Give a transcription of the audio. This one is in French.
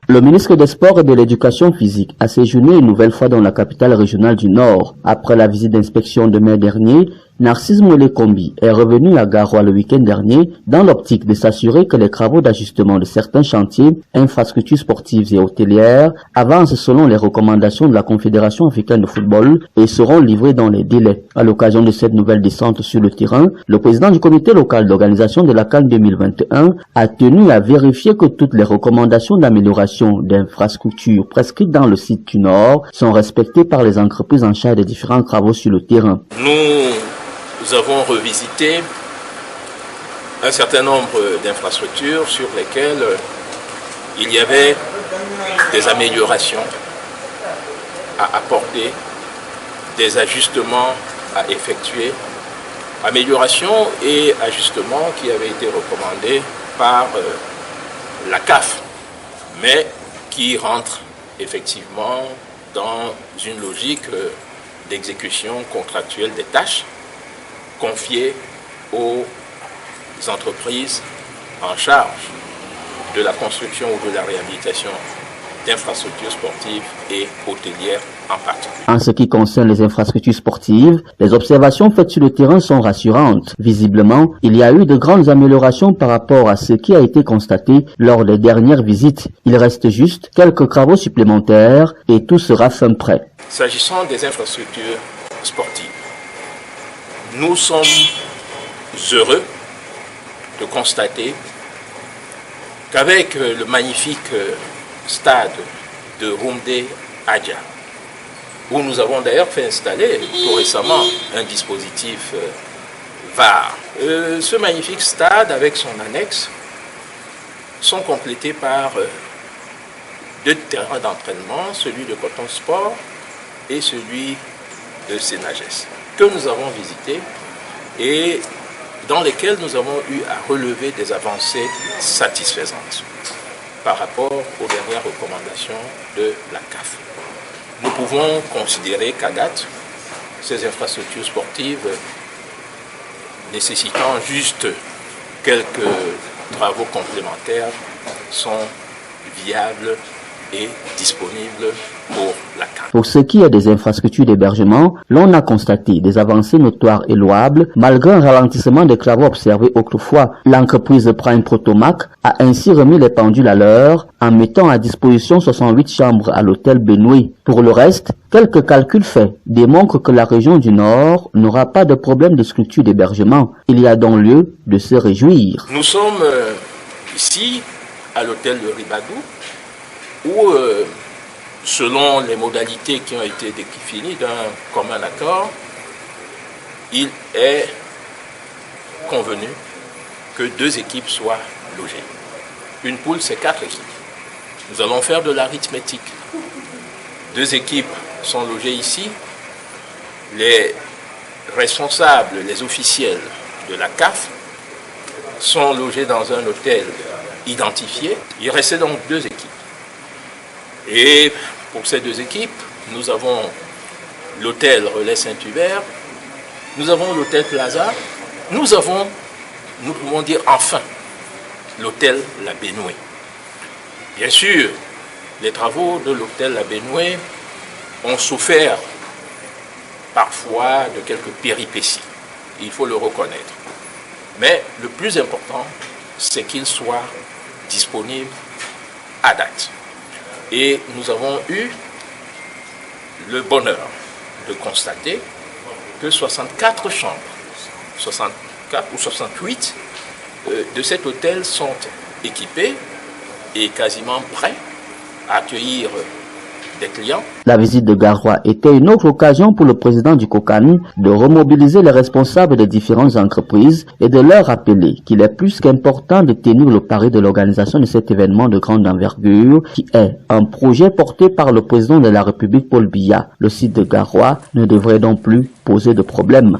Le ministre des Sports et de l'Éducation physique a séjourné une nouvelle fois dans la capitale régionale du Nord. Après la visite d'inspection de mai dernier, Narcisse Moulé-Kombi est revenu à Garoua le week-end dernier dans l'optique de s'assurer que les travaux d'ajustement de certains chantiers, infrastructures sportives et hôtelières avancent selon les recommandations de la Confédération africaine de football et seront livrés dans les délais. À l'occasion de cette nouvelle descente sur le terrain, le président du comité local d'organisation de la CAN 2021 a tenu à vérifier que toutes les recommandations d'amélioration d'infrastructures prescrites dans le site du Nord sont respectées par les entreprises en charge des différents travaux sur le terrain. Nous avons revisité un certain nombre d'infrastructures sur lesquelles il y avait des améliorations à apporter, des ajustements à effectuer, améliorations et ajustements qui avaient été recommandés par la CAF, mais qui rentrent effectivement dans une logique d'exécution contractuelle des tâches confiées aux entreprises en charge de la construction ou de la réhabilitation d'infrastructures sportives et hôtelières en particulier. En ce qui concerne les infrastructures sportives, les observations faites sur le terrain sont rassurantes. Visiblement, il y a eu de grandes améliorations par rapport à ce qui a été constaté lors des dernières visites. Il reste juste quelques travaux supplémentaires et tout sera fin prêt. S'agissant des infrastructures sportives, nous sommes heureux de constater qu'avec le magnifique stade de Roumdé Adja, où nous avons d'ailleurs fait installer tout récemment un dispositif VAR, ce magnifique stade avec son annexe sont complétés par deux terrains d'entraînement, celui de Coton Sport et celui de Sénagès, que nous avons visités et dans lesquels nous avons eu à relever des avancées satisfaisantes par rapport aux dernières recommandations de la CAF. Nous pouvons considérer qu'à date, ces infrastructures sportives nécessitant juste quelques travaux complémentaires sont viables et disponibles pour la CAF. Pour ce qui est des infrastructures d'hébergement, l'on a constaté des avancées notoires et louables malgré un ralentissement des travaux observés autrefois. L'entreprise Prime Protomac a ainsi remis les pendules à l'heure en mettant à disposition 68 chambres à l'hôtel Benoué. Pour le reste, quelques calculs faits démontrent que la région du Nord n'aura pas de problème de structure d'hébergement. Il y a donc lieu de se réjouir. Nous sommes ici à l'hôtel de Ribadou où selon les modalités qui ont été définies d'un commun accord, il est convenu que 2 équipes soient logées. Une poule, c'est 4 équipes. Nous allons faire de l'arithmétique. 2 équipes sont logées ici. Les responsables, les officiels de la CAF sont logés dans un hôtel identifié. Il restait donc 2 équipes. Et pour ces 2 équipes, nous avons l'hôtel Relais Saint-Hubert, nous avons l'hôtel Plaza, nous pouvons dire enfin, l'hôtel La Benoué. Bien sûr, les travaux de l'hôtel La Benoué ont souffert parfois de quelques péripéties, il faut le reconnaître. Mais le plus important, c'est qu'ils soient disponibles à date. Et nous avons eu le bonheur de constater que 64 chambres, 64 ou 68 de cet hôtel sont équipées et quasiment prêts à accueillir des clients. La visite de Garoua était une autre occasion pour le président du COCAN de remobiliser les responsables des différentes entreprises et de leur rappeler qu'il est plus qu'important de tenir le pari de l'organisation de cet événement de grande envergure qui est un projet porté par le président de la République Paul Biya. Le site de Garoua ne devrait donc plus poser de problème.